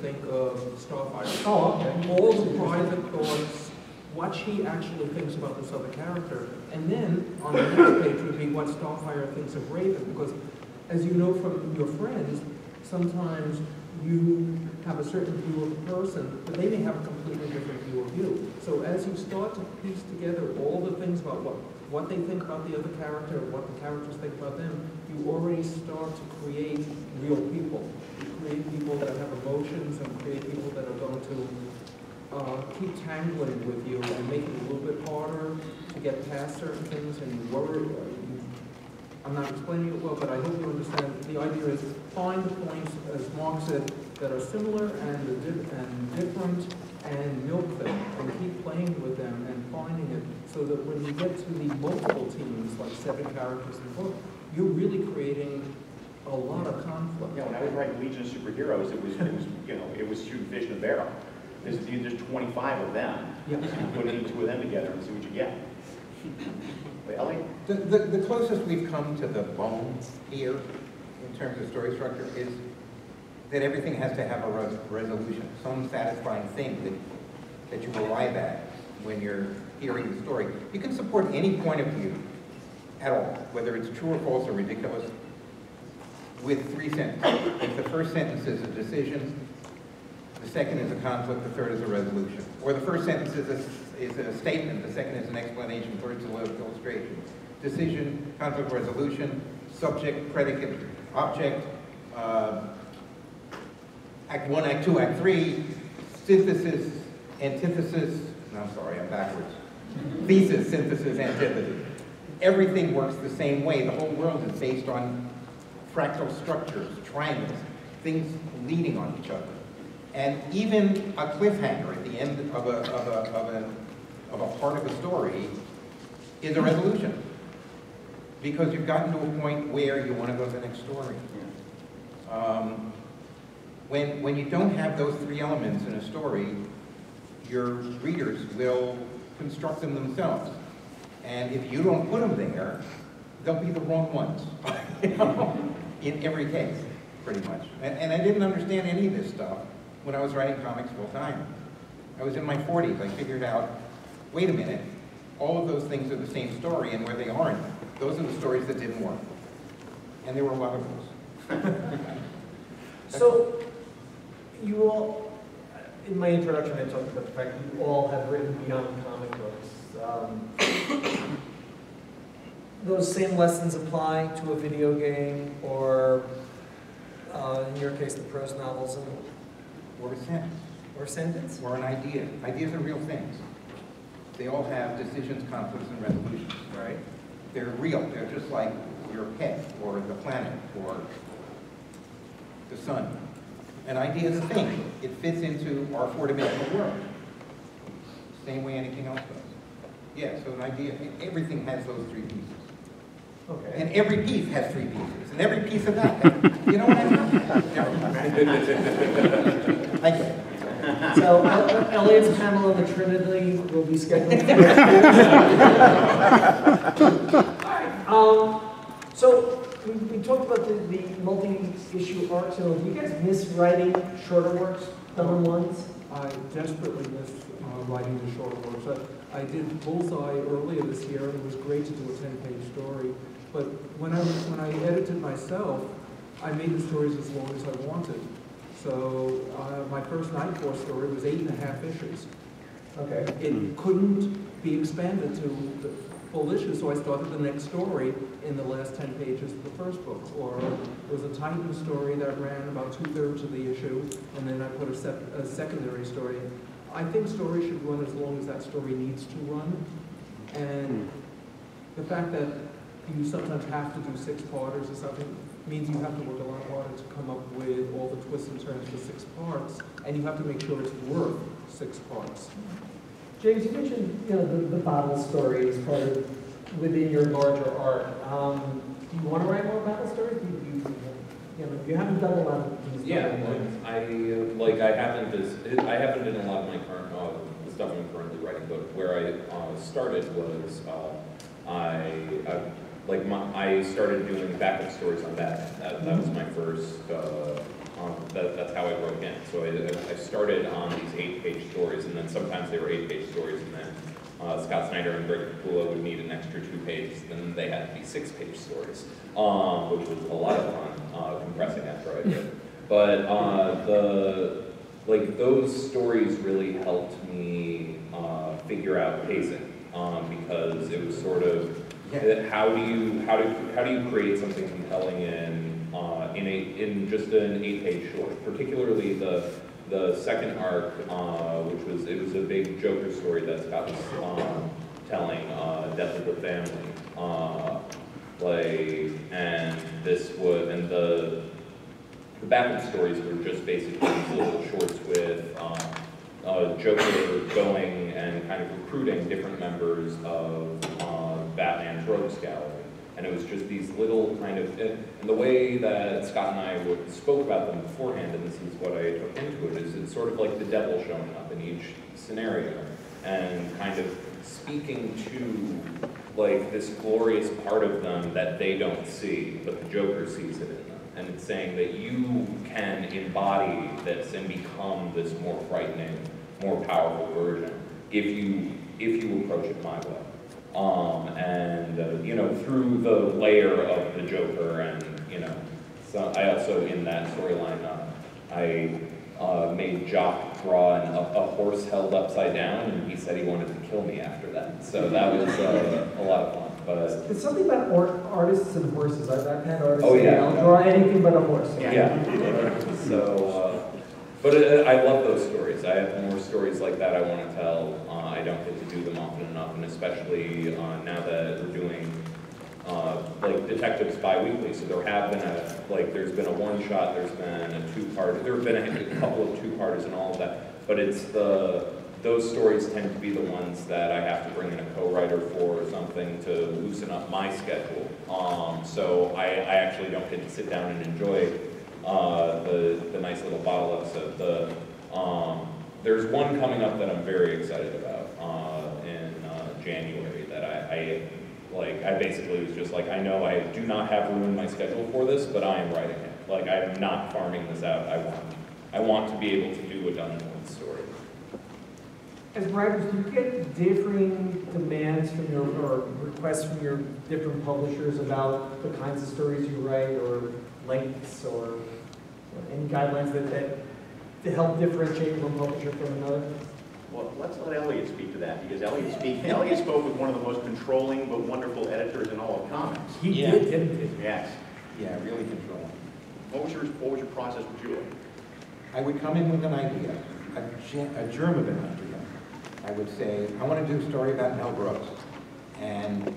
think of Starfire. Oh, okay. All the private thoughts, what she actually thinks about this other character, and then on the next page would be what Starfire thinks of Raven, because as you know from your friends, sometimes you have a certain view of a person, but they may have a completely different view of you. So as you start to piece together all the things about what they think about the other character, what the characters think about them, you already start to create real people. You create people that have emotions and create people that are going to keep tangling with you and make it a little bit harder to get past certain things, and you worry. I'm not explaining it well, but I hope you understand. The idea is find the points, as Mark said, that are similar and different, and milk them and keep playing with them and finding it, so that when you get to the multiple teams, like 7 characters in the book, you're really creating a lot of conflict. Yeah, when I was writing Legion of Superheroes, it was shooting fish in a barrel. There's 25 of them. Yeah. So you put any 2 of them together and see what you get. Wait, Elliot? The closest we've come to the bones here, in terms of story structure, is that everything has to have a resolution, some satisfying thing that you arrive at when you're hearing the story. You can support any point of view at all, whether it's true or false or ridiculous, with 3 sentences. If the first sentence is a decision, the second is a conflict, the third is a resolution. Or the first sentence is a statement, the second is an explanation, the third is an illustration. Decision, conflict, resolution, subject, predicate, object, Act 1, Act 2, Act 3, synthesis, antithesis, no, I'm sorry, I'm backwards. Thesis, synthesis, antithesis. Everything works the same way. The whole world is based on fractal structures, triangles, things leading on each other. And even a cliffhanger at the end of a part of a story is a resolution, because you've gotten to a point where you want to go to the next story. When you don't have those 3 elements in a story, your readers will construct them themselves. And if you don't put them there, they'll be the wrong ones, in every case, pretty much. And I didn't understand any of this stuff when I was writing comics full time. I was in my 40s. I figured out, wait a minute, all of those things are the same story, and where they aren't, those are the stories that didn't work. And there were a lot of those. So, you all, in my introduction, I talked about the fact that you all have written beyond comic books. Those same lessons apply to a video game, or in your case, the prose novels, Or a sentence. or a sentence? Or an idea. Ideas are real things. They all have decisions, conflicts, and resolutions. Right. They're real. They're just like your pet, or the planet, or the sun. An idea is a thing. It fits into our 4-dimensional world. Same way anything else does. Yeah, so an idea, everything has those 3 pieces. Okay. And every piece has 3 pieces. And every piece of that, you know what I mean? Thank you. So, Elliot's panel on the Trinity will be scheduled. So, we talked about the multi-issue arcs. So, do you guys miss writing shorter works, number ones? I desperately miss writing the short works. I did Bullseye earlier this year, and it was great to do a 10-page story. But when I edited myself, I made the stories as long as I wanted. So my first Night Force story was 8.5 issues. Okay. It couldn't be expanded to the full issue, so I started the next story in the last 10 pages of the first book. Or there was a Titan story that ran about 2/3 of the issue, and then I put a secondary story in. I think stories should run as long as that story needs to run. And the fact that you sometimes have to do 6-parters or something means you have to work a lot harder to come up with all the twists and turns for 6 parts, and you have to make sure it's worth 6 parts. James, you mentioned the battle story is part of within your larger arc. Do you want to write more battle stories? You haven't done a lot of these. Yeah, I haven't in a lot of my current the stuff I'm currently writing, but where I started was I started doing backup stories on that. That was my first. That's how I broke in. So I I started on these 8-page stories, and then sometimes they were 8-page stories, and then Scott Snyder and Greg Capullo would need an extra 2 pages, then they had to be 6-page stories, which was a lot of fun, compressing after I did. But those stories really helped me figure out pacing, because it was sort of how do you create something compelling in just an 8-page short, particularly the second arc, which was a big Joker story that Scott was telling, Death of the Family, and the backup stories were just basically these little shorts with Joker going and kind of recruiting different members of Batman's Rogues Gallery. And it was just these little kind of, and the way that Scott and I spoke about them beforehand, and this is what I took into it, is it's sort of like the devil showing up in each scenario and kind of speaking to like this glorious part of them that they don't see, but the Joker sees it in them. And it's saying that you can embody this and become this more frightening, more powerful version if you approach it my way. Through the layer of the Joker, and so I also in that storyline I made Jock draw a horse held upside down, and he said he wanted to kill me after that. So that was a lot of fun. But it's something about artists and horses. I've had artists say, I'll draw anything but a horse. Yeah. So, but I love those stories. I have more stories like that I want to tell. I don't get to do them often enough, and especially now that we're doing detectives bi-weekly. So there have been there's been a one-shot, there's been a two-part, there have been a couple of two-parters and all of that. But it's those stories tend to be the ones that I have to bring in a co-writer for or something to loosen up my schedule. So I actually don't get to sit down and enjoy the nice little bottle episode. There's one coming up that I'm very excited about in January that I basically was just like, I know I do not have room in my schedule for this, but I am writing it. Like, I'm not farming this out. I want to be able to do a done-and-done story. As writers, do you get differing demands from or requests from your different publishers about the kinds of stories you write, or lengths, or any guidelines that to help differentiate one publisher from another? Well, let's let Elliot speak to that, because Elliot spoke with one of the most controlling but wonderful editors in all of comics. He did, didn't he? Yes. Yeah, really controlling. What was your process with Julie? I would come in with an idea, a germ of an idea. I would say, I want to do a story about Mel Brooks. And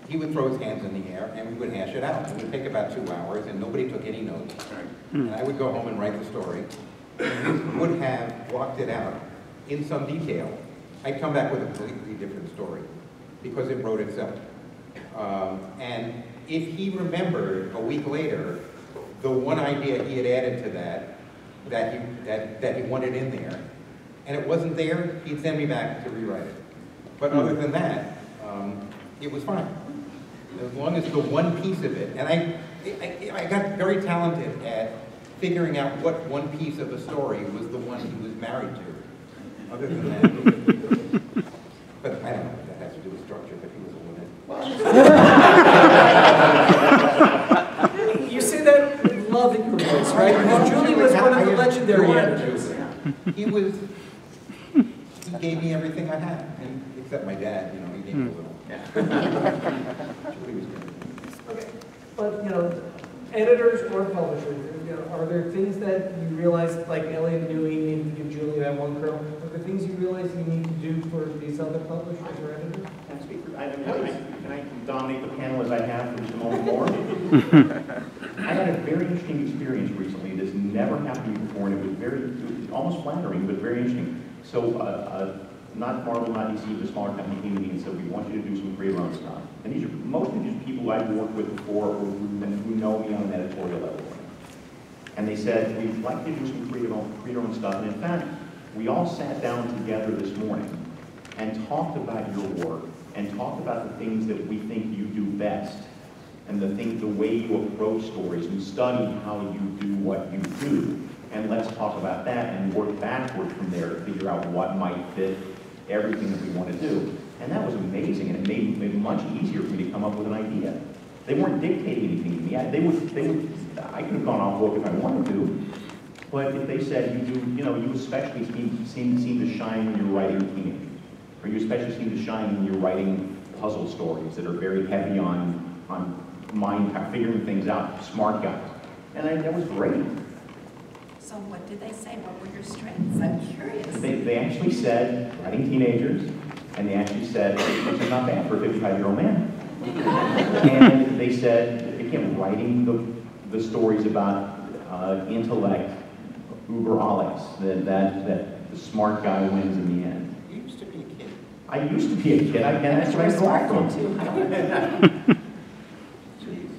he would throw his hands in the air, and we would hash it out. It would take about 2 hours, and nobody took any notes. Right. And I would go home and write the story. And we would have blocked it out in some detail. I'd come back with a completely different story, because it wrote itself. And if he remembered a week later the one idea he had added to that he wanted in there, and it wasn't there, he'd send me back to rewrite it. But other than that, it was fine. As long as the one piece of it, and I got very talented at figuring out what one piece of a story was the one he was married to. Other than that, but I don't know what that has to do with structure, but he was a woman. You say that with love in your voice, right? Because Julie was one of the legendary editors. He gave me everything I had, except my dad, he gave me a little. Yeah. Julie was good. Okay, but editors or publishers, are there things that you realize, like Elliot knew he needed to give Julie that one curl? Are there things you realize you need to do for these other publishers or editors? Can I speak for, can I dominate the panel as I have for just a moment more? I had a very interesting experience recently. This never happened to me before, and it was almost flattering, but very interesting. So, not Marvel, not DC, the smaller company came to me and said, we want you to do some creative own stuff. And these are mostly just people I've worked with before who know me on an editorial level. And they said, we'd like to do some creative own stuff. And in fact, we all sat down together this morning and talked about your work and talked about the things that we think you do best and the way you approach stories and studied how you do what you do. and let's talk about that and work backwards from there to figure out what might fit everything that we want to do. And that was amazing, and it made it much easier for me to come up with an idea. They weren't dictating anything to me. I could have gone off book if I wanted to, but if they said, you especially seem to shine when you're writing teenagers, or you especially seem to shine when you're writing puzzle stories that are very heavy on mind, figuring things out, smart guys. And that was great. So what did they say? What were your strengths? I'm curious. They actually said writing teenagers, and they actually said, which is not bad for a 55-year-old man. And they said, again, writing the stories about intellect, uber alles, that the smart guy wins in the end. You used to be a kid. I used to be a kid, and that's what I smart thought. kid too. Jeez.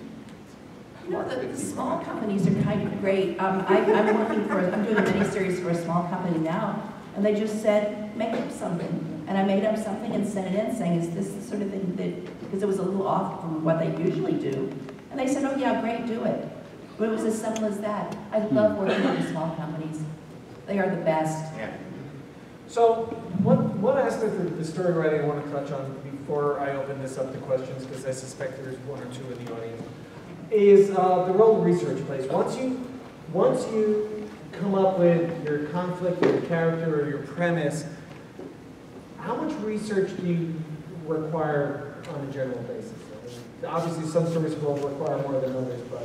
You know, the small companies are kind of great. I'm doing a mini-series for a small company now, and they just said, make up something. And I made up something and sent it in saying, is this the sort of thing that, because it was a little off from what they usually do. And they said, oh yeah, great, do it. But it was as simple as that. I love working with small companies. They are the best. Yeah. So, one aspect of the story writing I want to touch on before I open this up to questions, because I suspect there's one or two in the audience, is the role research plays. Once you come up with your conflict, your character, or your premise, how much research do you require on a general basis? I mean, obviously, some stories will require more than others, but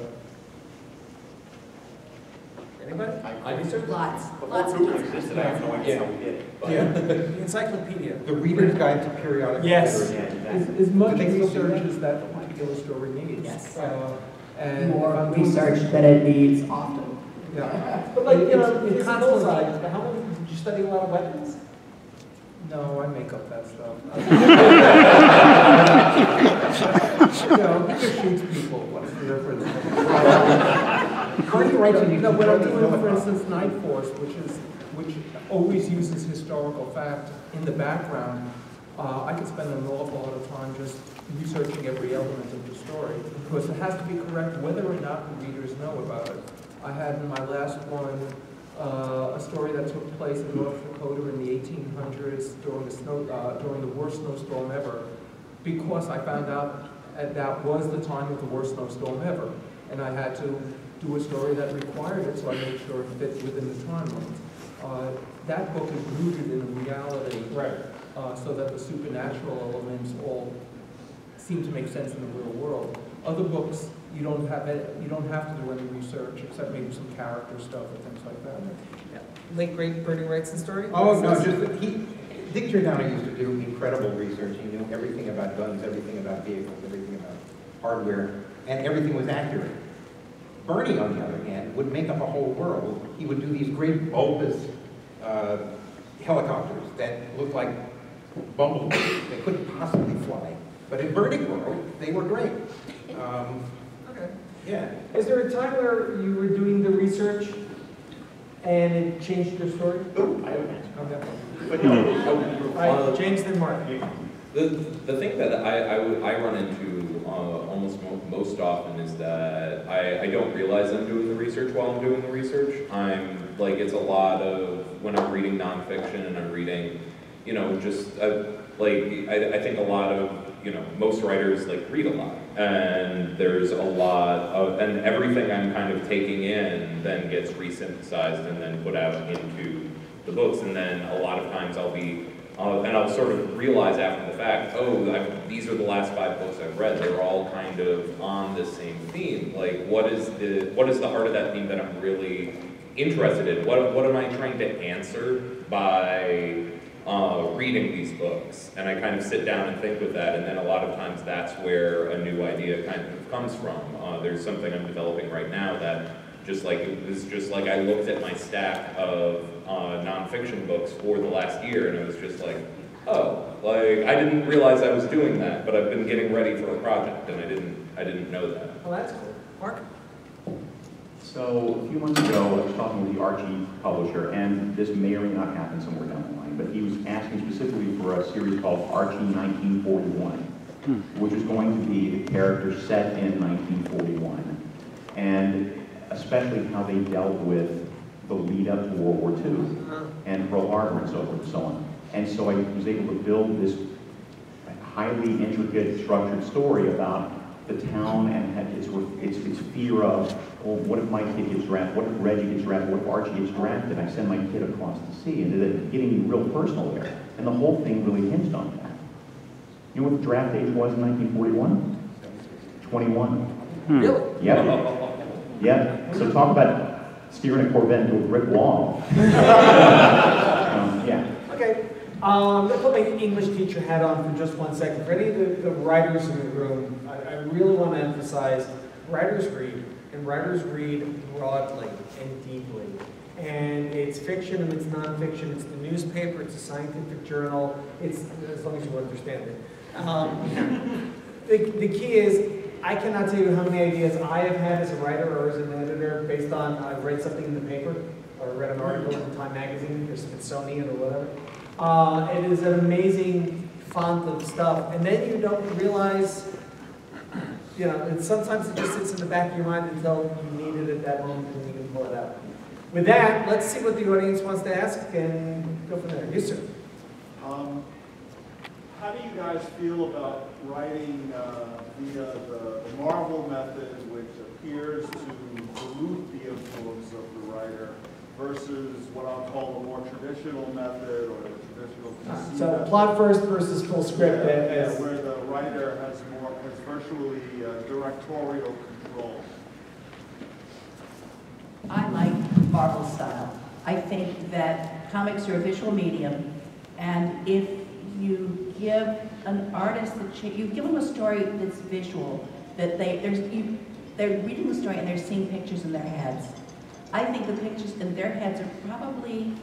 anybody? I Research? Lots Before of Google research. existed, I have no idea how we did it. But- Yeah. The encyclopedia. The Reader's Guide to Periodic Yes. Literature. Yeah, exactly. As much Do they still do research that? as that particular story needs. Yes. And More if I'm doing- research than it needs often. Yeah. But like, It's it's constantly- bullseye. How many, did you study a lot of weapons? No, I make up that stuff. He just shoots people. What's the difference? How do you write to No, when I'm doing, for instance, Night Force, which always uses historical fact in the background, I could spend an awful lot of time just researching every element of the story, because it has to be correct whether or not the readers know about it. I had in my last one a story that took place in North Dakota in the 1800s during the worst snowstorm ever, because I found out that was the time of the worst snowstorm ever, and I had to do a story that required it, so I made sure it fit within the timeline. That book is rooted in reality, Right. so that the supernatural elements all seem to make sense in the real world. Other books, you don't have to do any research, except maybe some character stuff or things like that. Late great Bernie Wrightson story? Oh, no, just that Dick Giordano used to do incredible research. He knew everything about guns, everything about vehicles, everything about hardware, and everything was accurate. Bernie, on the other hand, would make up a whole world. He would do these great bulbous helicopters that looked like bumblebees. They couldn't possibly fly. But in Bernie world, they were great. Okay. Yeah. Is there a time where you were doing the research and it changed your story? Oh, I don't answer. Okay. But no, All right, James, then Mark. The thing that I run into almost most often is that I don't realize I'm doing the research while I'm doing the research. It's a lot of when I'm reading nonfiction and I'm reading, I think a lot of, most writers read a lot, and there's a lot of, and everything I'm kind of taking in then gets resynthesized and then put out into the books, and then a lot of times I'll be, and I'll sort of realize after the fact, these are the last 5 books I've read. They're all kind of on the same theme. What is the heart of that theme that I'm really interested in? What am I trying to answer by reading these books? And I kind of sit down and think with that, and then a lot of times that's where a new idea kind of comes from. There's something I'm developing right now that it was just like I looked at my stack of nonfiction books for the last year, and it was just like, I didn't realize I was doing that, but I've been getting ready for a project, and I didn't know that. Well, that's cool. Mark? So a few months ago, I was talking with the Archie publisher, and this may or may not happen somewhere down the line, but he was asking specifically for a series called Archie 1941, which is going to be the characters set in 1941, and especially how they dealt with the lead up to World War II and Pearl Harbor and so forth and so on. And so I was able to build this highly intricate, structured story about the town and its fear of, well, what if my kid gets drafted? What if Reggie gets drafted? What if Archie gets drafted? I send my kid across the sea, and getting you real personal there. And the whole thing really hinged on that. You know what the draft age was in 1941? 21. Really? Yep. Yep. So talk about steering a Corvette into a brick wall. Yeah. Okay. Let's put my English teacher hat on for just 1 second. For any of the writers in the room, I really want to emphasize writers read, and writers read broadly and deeply. And it's fiction and it's nonfiction, it's the newspaper, it's a scientific journal, it's, as long as you understand it. The key is, I cannot tell you how many ideas I have had as a writer or as an editor based on I read something in the paper, or read an article in Time magazine, or Smithsonian, or whatever. It is an amazing font of stuff, and then you don't realize, you know, and sometimes it just sits in the back of your mind until you need it at that moment and you can pull it out. With that, let's see what the audience wants to ask and go from there. Yes, sir. How do you guys feel about writing via the Marvel method, which appears to dilute the influence of the writer, versus what I'll call a more traditional method or the traditional DC So method? plot first versus full script. Where the writer has virtually directorial control. I like Marvel style. I think that comics are a visual medium, and if you give an artist you give them a story that's visual, that they're reading the story and they're seeing pictures in their heads. I think the pictures in their heads are probably,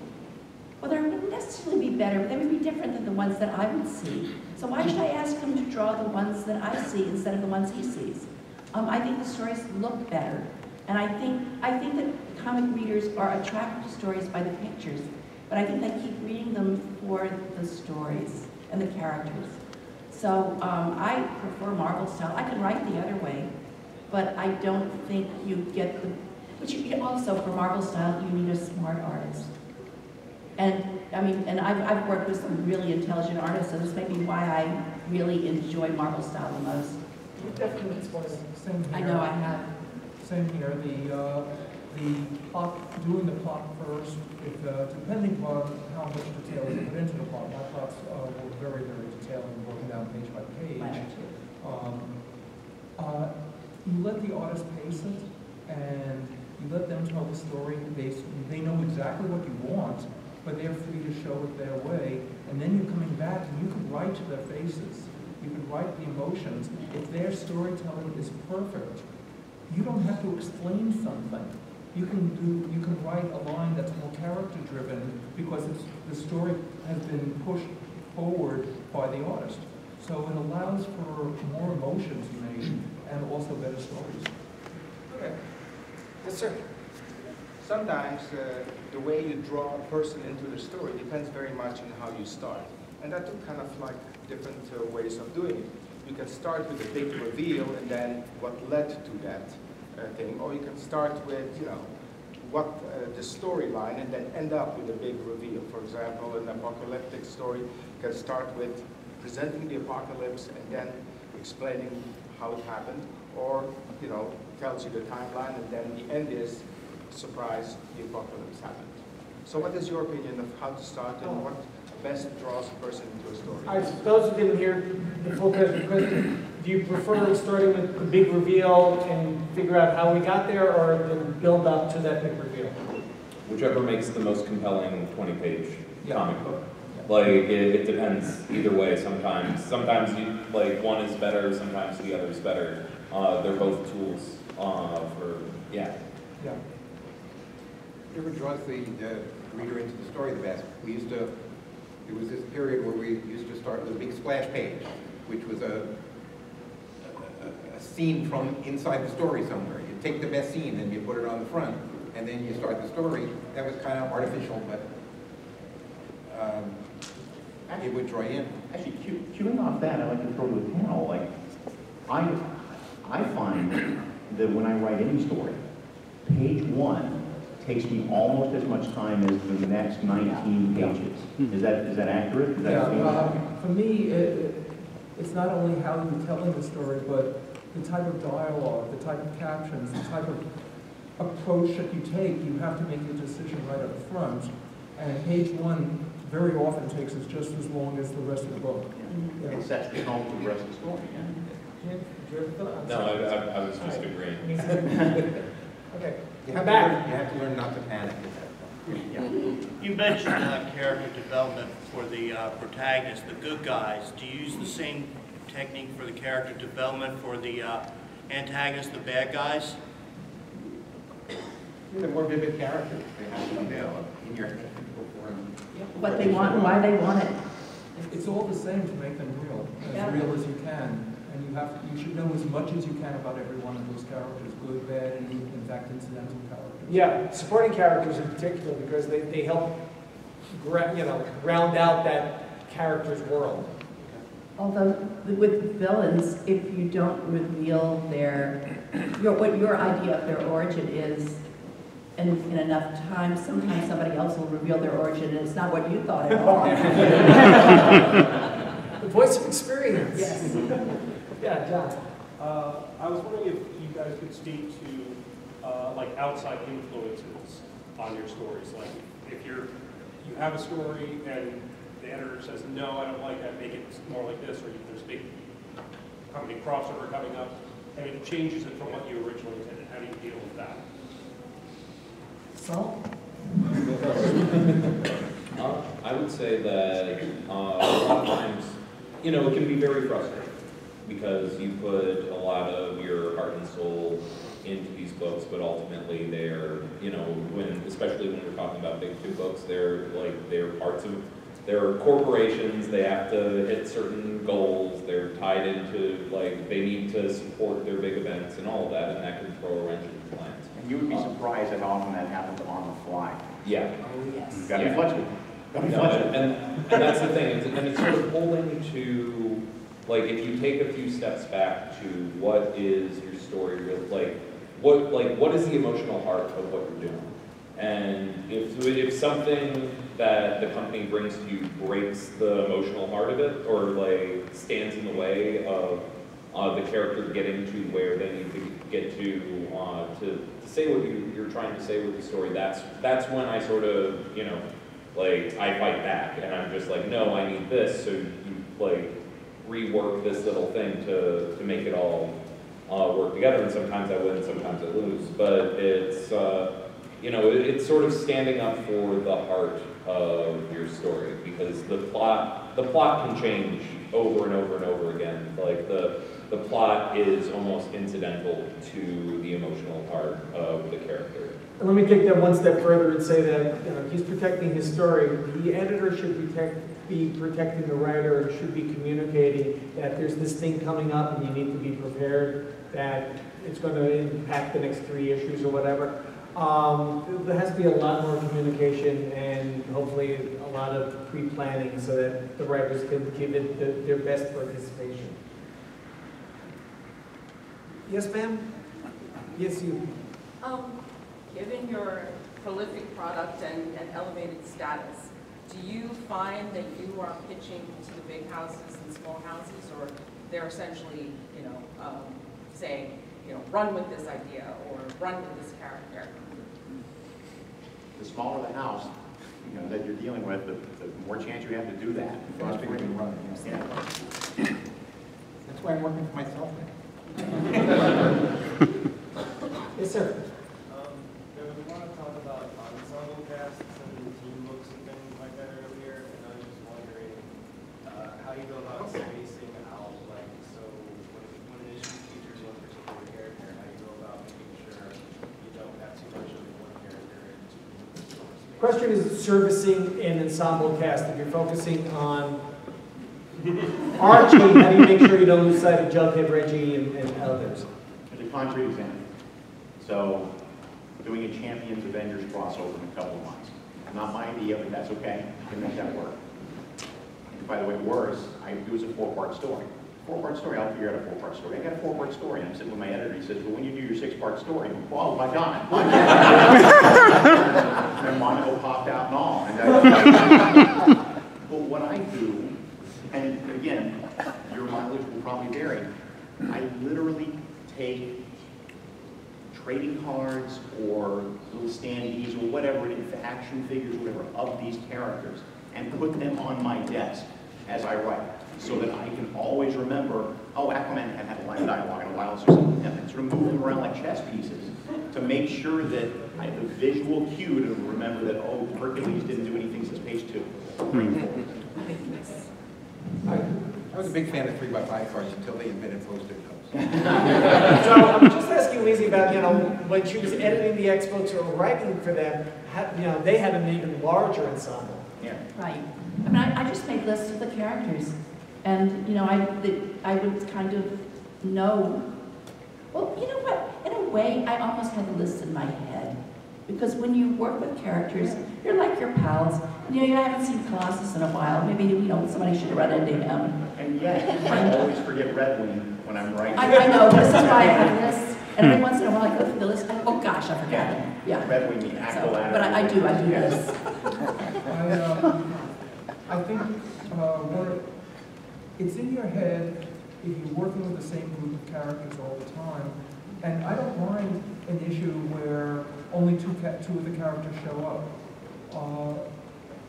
well, they wouldn't necessarily be better, but they would be different than the ones that I would see. So why should I ask him to draw the ones that I see instead of the ones he sees? I think the stories look better. And I think that comic readers are attracted to stories by the pictures, but I think they keep reading them for the stories and the characters. So I prefer Marvel style. I can write the other way, but I don't think you get the, but you also, for Marvel style, you need a smart artist. And I mean, and I've worked with some really intelligent artists, so this may be why I really enjoy Marvel style the most. You definitely explain it. Same here. I know I have. Same here. The plot, doing the plot first, depending on how much detail you put into the plot. My plots were very, very detailed and broken down page by page. You let the artist pace it, and you let them tell the story. They know exactly what you want, but they're free to show it their way. And then you're coming back, and you can write to their faces. You can write the emotions. If their storytelling is perfect, you don't have to explain something. You can write a line that's more character-driven because the story has been pushed forward by the artist. So it allows for more emotions made and also better stories. Okay. Yes, sir. Sometimes the way you draw a person into the story depends very much on how you start. And that are kind of like different ways of doing it. You can start with a big reveal and then what led to that thing, or you can start with, you know, what the storyline and then end up with a big reveal. For example, an apocalyptic story can start with presenting the apocalypse and then explaining how it happened, or, you know, tells you the timeline and then the end is, surprise, the apocalypse happened. So what is your opinion of how to start and what best draws a person into a story? All right, so those who didn't hear the full question, do you prefer starting with the big reveal and figure out how we got there, or build up to that big reveal? Whichever makes the most compelling 20-page Yeah. comic book. Like, it depends either way. Sometimes you, like, one is better, sometimes the other is better. They're both tools for, yeah. Yeah. Whatever draws the reader into the story the best. There was this period where we used to start with a big splash page, which was a scene from inside the story somewhere. You take the best scene and you put it on the front, and then you start the story. That was kind of artificial, but it would draw you in. Actually, queuing off that, I'd like to throw to the panel, like, I find that when I write any story, page 1 takes me almost as much time as the next 19 pages. Is that accurate? Is that For me, it's not only how you're telling the story, but the type of dialogue, the type of captions, the type of approach that you take. You have to make your decision right up front. And page 1 very often takes us just as long as the rest of the book. It sets the tone for the rest of the story. No, I was just agreeing. Okay. You have to learn not to panic at that point. You mentioned character development for the protagonist, the good guys. Do you use the same technique for the character development for the antagonist, the bad guys? The more vivid characters they have to develop in your head before. What they want, why they want it. It's all the same to make them real as you can. And you should know as much as you can about every one of those characters, good, bad, and in fact incidental characters. Yeah, supporting characters in particular, because they help round out that character's world. Although with villains, if you don't reveal what your idea of their origin is in enough time, sometimes somebody else will reveal their origin and it's not what you thought at all. The voice of experience. Yes. Yeah, John. I was wondering if you guys could speak to like outside influences on your stories. Like if you have a story and the editor says, no, I don't like that, make it more like this, or there's a big company crossover coming up, and it changes it from what you originally intended. How do you deal with that? So? I would say that a lot of times, it can be very frustrating because you put a lot of your heart and soul into these books, but ultimately they're, especially when we're talking about big 2 books, they're parts of, they're corporations, they have to hit certain goals, they're tied into, they need to support their big events and all of that, and that can throw a wrench into plans. And you would be surprised at how often that happens on the fly. Yeah. Oh, yes. You've got to be flexible. And that's the thing, and it's sort of holding to, if you take a few steps back to what is your story, what is the emotional heart of what you're doing? And if something that the company brings to you breaks the emotional heart of it, or stands in the way of the character getting to where they need to get to say what you're trying to say with the story, that's when I sort of, I fight back, and I'm just like, no, I need this, so you rework this little thing to make it all work together, and sometimes I win, sometimes I lose, but it's, it's sort of standing up for the heart of your story, because the plot can change over and over and over again. The plot is almost incidental to the emotional part of the character. And let me take that one step further and say that he's protecting his story. The editor should be protecting the writer, and should be communicating that there's this thing coming up and you need to be prepared, that it's going to impact the next 3 issues or whatever. There has to be a lot more communication and hopefully a lot of pre-planning so that the writers can give it their best participation. Yes, ma'am? Yes, you. Given your prolific product and elevated status, do you find that you are pitching to the big houses and small houses, or they're essentially, saying, run with this idea or run with this character? The smaller the house, that you're dealing with, the more chance you have to do that. Faster you can run. Yeah. That's why I'm working for myself now. Yes, sir. We want to talk about ensemble casts and team books and things like that earlier, and I was just wondering how you go about spacing out, so when an issue features one particular character, how you go about making sure you don't have too much of one character and too much. Question is servicing an ensemble cast. If you're focusing on Archie, how do you make sure you don't lose sight of Jughead, Reggie, and others? There's a concrete example. So, doing a Champions Avengers crossover in a couple of months. Not my idea, but that's okay. I can make that work. And by the way, worse, it was a 4-part story. 4-part story, I'll figure out a 4-part story. I got a 4-part story, and I'm sitting with my editor, he says, well, when you do your 6-part story, well, my God. And Monaco popped out and all. But what I do, and again, your mileage will probably vary, I literally take trading cards or little standees or whatever it is, action figures, whatever, of these characters, and put them on my desk as I write, so that I can always remember, oh, Aquaman had a line of dialogue in a while, so something, and sort of move them around like chess pieces to make sure that I have a visual cue to remember that, oh, Hercules didn't do anything since page 2. I was a big fan of 3x5 cards until they invented Post-it notes. So I'm just asking Lizzie about, when she was editing the X books or writing for them, they had an even larger ensemble. Yeah. Right. I mean, I just made lists of the characters, and I would kind of know. Well, you know what? In a way, I almost had a list in my head, because when you work with characters, you're like your pals. You haven't seen Colossus in a while. Maybe somebody should have run into him. And yet, I always forget Red Wing when I'm writing. I know. This is why I have lists, and every once in a while I go through the list. Oh gosh, I forgot it. Yeah. Red Wing, the Aqualad. But I do this. I think it's in your head if you're working with the same group of characters all the time. And I don't mind an issue where only two of the characters show up.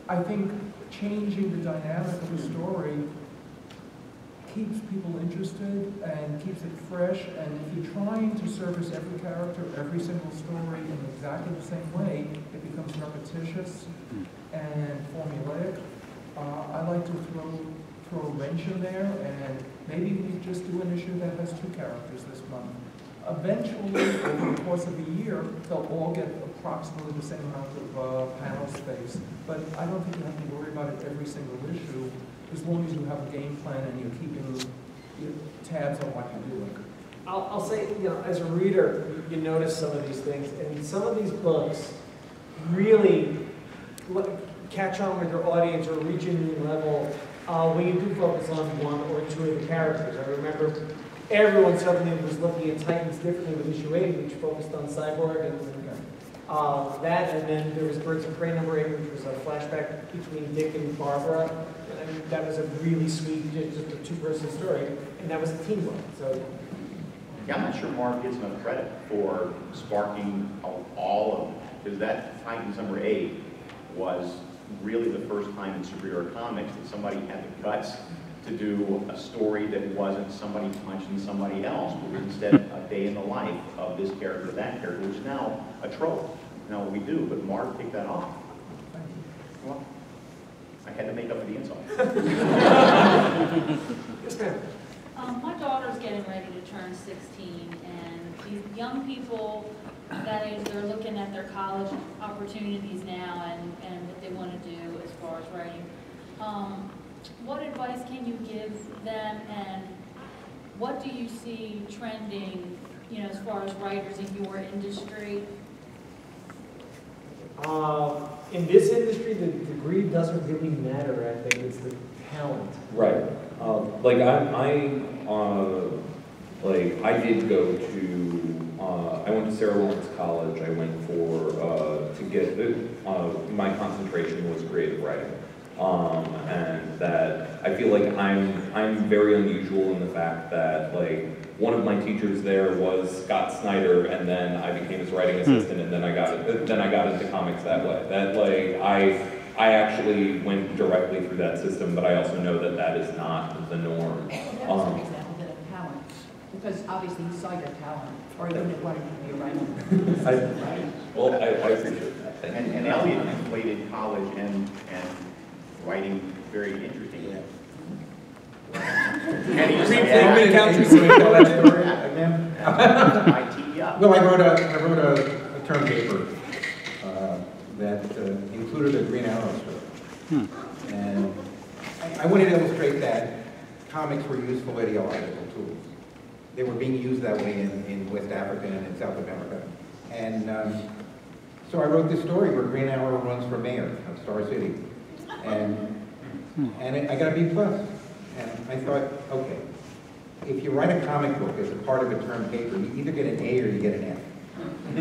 I think changing the dynamic of the story keeps people interested and keeps it fresh. And if you're trying to service every character, every single story in exactly the same way, it becomes repetitious and formulaic. I like to throw a wrench in there, and maybe we just do an issue that has 2 characters this month. Eventually, over the course of a year, they'll all get approximately the same amount of panel space. But I don't think you have to worry about it every single issue, as long as you have a game plan and you're keeping tabs on what you're doing. I'll say, as a reader, you notice some of these things, and some of these books really catch on with your audience or reach a new level when you do focus on 1 or 2 of the characters. I remember everyone suddenly was looking at Titans differently with issue 8, which focused on Cyborg and that, and then there was Birds of Prey number 8, which was a flashback between Dick and Barbara. And I mean, that was a really sweet, just a 2-person story, and that was a team book. So. Yeah, I'm not sure Marv gets enough credit for sparking all of them, because that Titans number 8 was really the first time in superhero comics that somebody had the guts to do a story that wasn't somebody punching somebody else, but was instead a day in the life of this character, that character, which is now a trope. Now we do, but Marv picked that off. Well, I had to make up for the insult. Yes, ma'am. My daughter's getting ready to turn 16, and these young people that age, they're looking at their college opportunities now and what they want to do as far as writing. What advice can you give them, and what do you see trending, as far as writers in your industry? In this industry, the degree doesn't really matter. I think it's the talent. Right. I did go to, I went to Sarah Lawrence College. I went to get, my concentration was creative writing. And that I feel like I'm very unusual in the fact that one of my teachers there was Scott Snyder, and then I became his writing assistant, and then I got into comics that way. That I actually went directly through that system, but I also know that that is not the norm. That was an example of talent, because obviously you saw your talent, or you wouldn't have wanted to be a writer. I appreciate that. And Elliot completed college and writing very interesting. Yeah. And he Well, I wrote a term paper that included a Green Arrow story. And I wanted to illustrate that comics were useful ideological tools. They were being used that way in West Africa and in South America. And so I wrote this story where Green Arrow runs for mayor of Star City. And I got a B+. And I thought, okay, if you write a comic book as a part of a term paper, you either get an A or you get an F.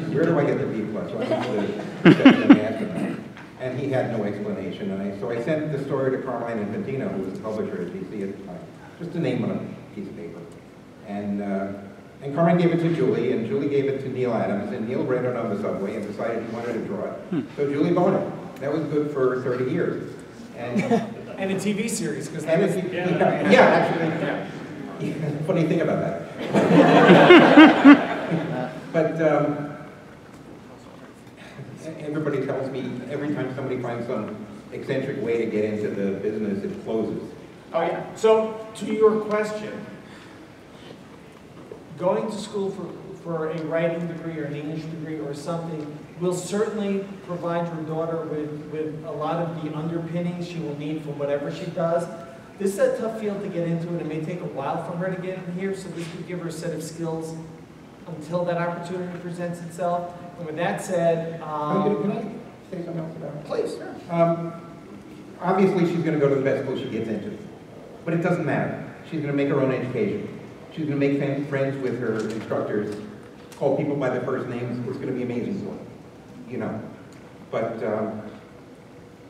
Where do I get the B plus? So I went to the asked him, and he had no explanation. And so I sent the story to Carmine Infantino, who was the publisher at DC at the time, just to name on a piece of paper. And Carmine gave it to Julie, and Julie gave it to Neil Adams, and Neil read it on the subway and decided he wanted to draw it. So Julie bought it. That was good for 30 years. And And a TV series, because that and was... actually, funny thing about that. But everybody tells me every time somebody finds some eccentric way to get into the business, it closes. Oh, yeah. So, to your question, going to school for a writing degree or an English degree or something will certainly provide your daughter with a lot of the underpinnings she will need for whatever she does. This is a tough field to get into, and it may take a while for her to get in here, so this would give her a set of skills until that opportunity presents itself. And with that said... Can I say something else about it? Please. Obviously, she's going to go to the best school she gets into. But it doesn't matter. She's going to make her own education. She's going to make friends with her instructors, call people by their first names. It's going to be amazing for her, you know. But,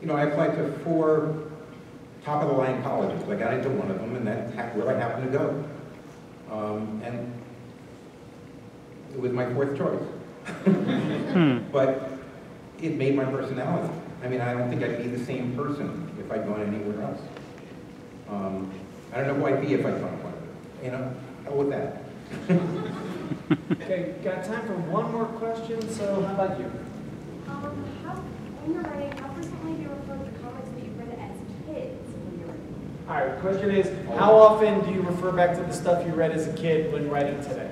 you know, I applied to 4 top-of-the-line colleges. I got into one of them, and that's where I happened to go. And it was my 4th choice. But it made my personality. I mean, I don't think I'd be the same person if I'd gone anywhere else. I don't know who I'd be if I'd gone one. You know, hell with that. Okay, got time for one more question, so how about you? When you're writing, how frequently do you refer to comics that you read as kids when you're writing? All right, the question is, how often do you refer back to the stuff you read as a kid when writing today?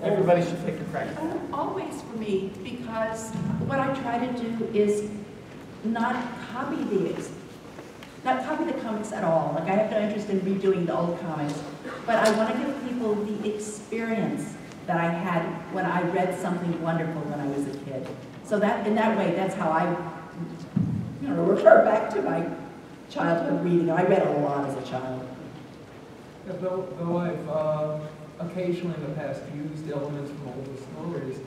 Everybody should take a crack. Always for me, because what I try to do is not copy the comics at all. Like, I have no interest in redoing the old comics, but I want to give people the experience that I had when I read something wonderful when I was a kid. So that, in that way, that's how I, you know, refer back to my childhood reading. I read a lot as a child. Yeah, though I've occasionally in the past used elements from older stories,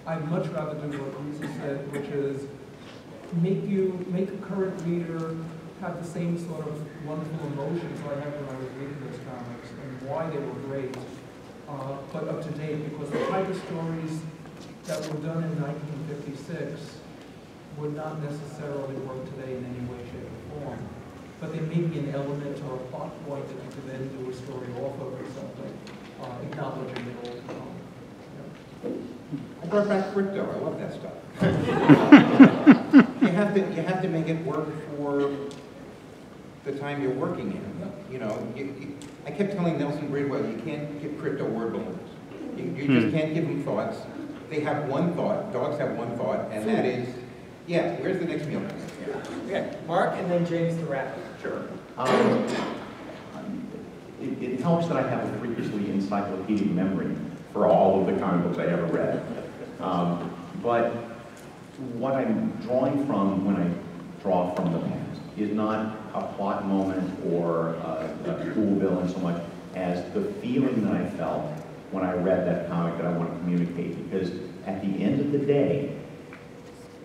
I'd much rather do what Lisa said, which is make a current reader have the same sort of wonderful emotions I had when I was reading those comics and why they were great, but up to date, because the type of stories that were done in 1956 would not necessarily work today in any way, shape, or form. But there may be an element or a plot point that you could then do a story off of or something, acknowledging the old comic. I brought back crypto. I love that stuff. you have to make it work for the time you're working in. You know, I kept telling Nelson Bridwell, you can't give crypto word balloons. You just can't give them thoughts. They have one thought. Dogs have one thought, and that is, yeah, where's the next meal? Okay, Mark, and then James to wrap. Sure. It helps that I have a freakishly encyclopedic memory for all of the comic books I ever read. But what I'm drawing from when I draw from the past is not a plot moment or a cool villain so much as the feeling that I felt when I read that comic that I want to communicate. Because at the end of the day,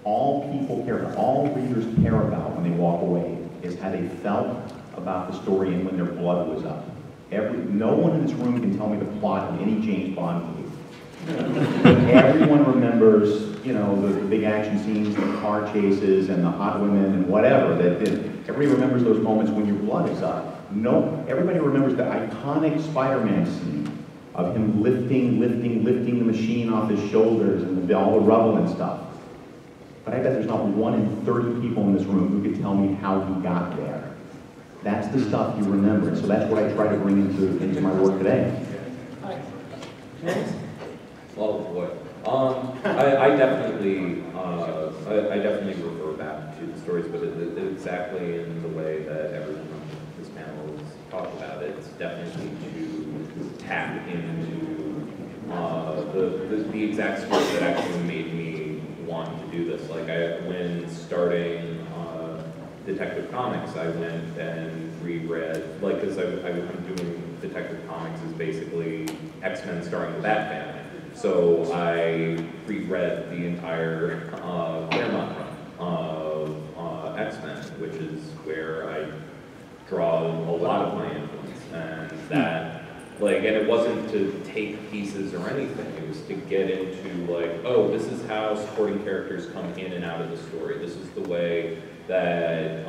all people care about, all readers care about when they walk away is how they felt about the story and when their blood was up. No one in this room can tell me the plot of any James Bond movie. But everyone remembers, you know, the big action scenes, the car chases, and the hot women, and whatever. Everybody remembers those moments when your blood is up. Everybody remembers the iconic Spider-Man scene of him lifting the machine off his shoulders and all the rubble and stuff. But I bet there's not 1 in 30 people in this room who could tell me how he got there. That's the stuff you remember. So that's what I try to bring into my work today. James? Oh boy. I definitely refer back to the stories, but exactly in the way that everyone on this panel has talked about it. It's definitely to tap into the exact story that actually made me want to do this. Like when starting Detective Comics, I went and reread, like, because I'm doing Detective Comics is basically X-Men starring the Bat Family. So I reread the entire Claremont run of X-Men, which is where I draw a lot of my influence. And that, like, and it wasn't to take pieces or anything, it was to get into, like, oh, this is how supporting characters come in and out of the story. This is the way that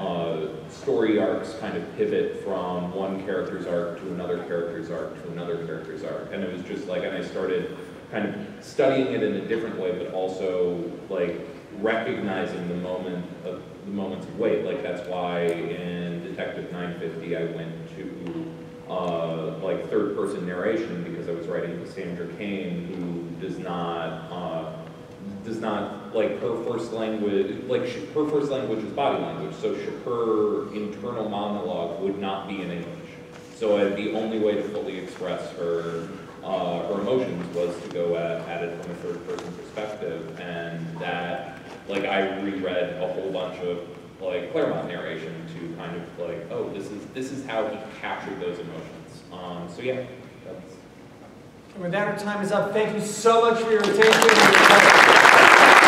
story arcs kind of pivot from one character's arc to another character's arc to another character's arc. And it was just like, and I started kind of studying it in a different way, but also like recognizing the moments of Waid. Like that's why in Detective 950 I went to like third-person narration because I was writing Cassandra Cain, who does not like her first language, like her first language is body language, so her internal monologue would not be in English. So the only way to fully express her emotions was to go at it from a third-person perspective, and that, like, I reread a whole bunch of like Claremont narration to kind of like, oh, this is how he captured those emotions. So yeah, that's. And with that, our time is up. Thank you so much for your attention.